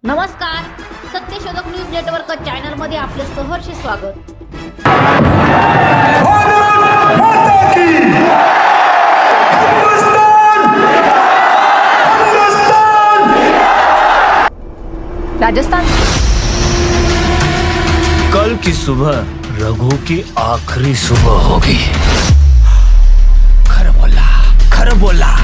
नमस्कार, सत्यशोधक news network channel मध्ये आपले सहर्ष स्वागत। राजस्थान। कल की सुबह रघु की आखिरी सुबह होगी। खर बोला, खर बोला।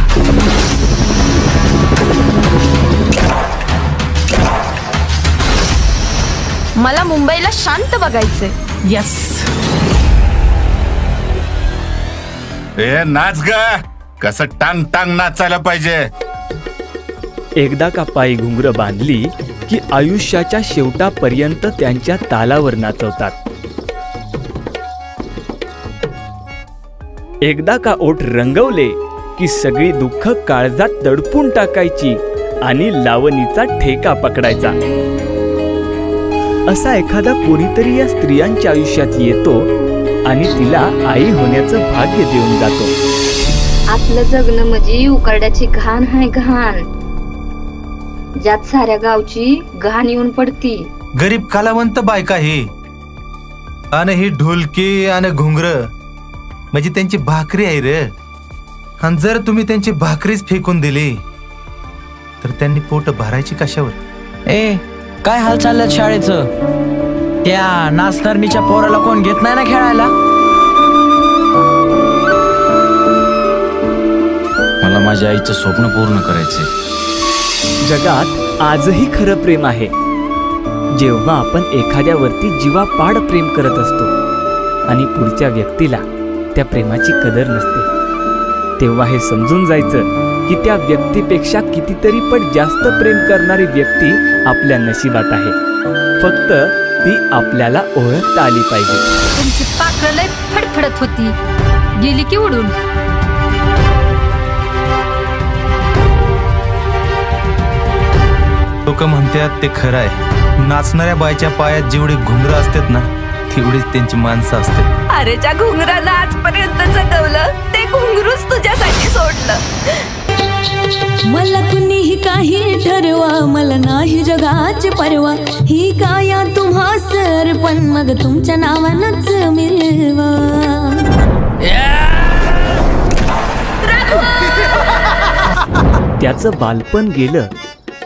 मला मुंबईला शांत बघायचे। यस। ए नाच ग, कसं टांग टांग नाचायला पाहिजे। एकदा का पायी घुंगरं बांधली की आयुष्याच्या शेवटापर्यंत त्यांच्या तालावर नाचवतात। एकदा का ओठ रंगवले की सगळी दुःख काळजात दडपून टाकायची आणि लावणीचा ठेका पकडायचा। असा एखादा कोणीतरी या स्त्रियांच्या आयुष्यात येतो आणि तिला आई होण्याचं भाग्य देऊन जातो। आपलं जगणं म्हणजे उकरड्याची घाण आहे, घाण ज्यात साऱ्या गावची घाण येऊन पडती। गरीब कलावंत बायका ही आणि ही ढोलकी आणि घुंगर म्हणजे त्यांची भाकरी आहे रे। आणि जर तुम्ही त्यांची भाकरीच फेकून दिली तर त्यांनी पोट भरायची कशावर? ए काय हाल चाललं शाळेचं? त्या नाचणारणीच्या पोराला कोण घेत नाही ना खेळायला? मला माझ्या आईचं स्वप्न पूर्ण करायचंय। जगात आजही खरं प्रेम आहे जेव्हा आपण एखाद्यावरती जीवापाड प्रेम करत असतो आणि पुढच्या व्यक्तीला त्या प्रेमाची कदर नसते, तेव्हा हे समजून जायचं की त्या व्यक्तीपेक्षा कितीतरी पट जास्त प्रेम करणारी व्यक्ती आपल्या नशिबात आहे। फक्त ती आपल्याला ओळखता आली पाहिजे। तुमची पाखरं लय फडफडत होती, गेली की उडून। लोक म्हणतात ते खरं आहे, नाचणाऱ्या बायच्या पायात जेवढे घुंगरं असतात ना तेवढीच त्यांची माणसं असतात। अरे ज्या घुंगराला आजपर्यंत जगवलं ते घुंगरूच तुझ्यासाठी सोडलं। मला कुणीही काही ठरवा, मला नाही जगाची परवा, ही काया तुम्हा सर पण मग तुमच्या नावानच मिळवा। त्याचं बालपण गेलं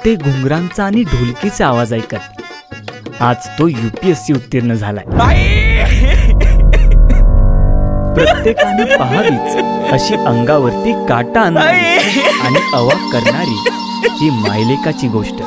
ते घुंगरांचा आणि ढोलकीचा आवाज ऐकत। आज तो UPSC उत्तीर्ण झालाय। प्रत्येकाने पाहावीच अशी अंगावरती काटा आणणारी आणि अवाक करणारी ही मायलेकाची गोष्ट।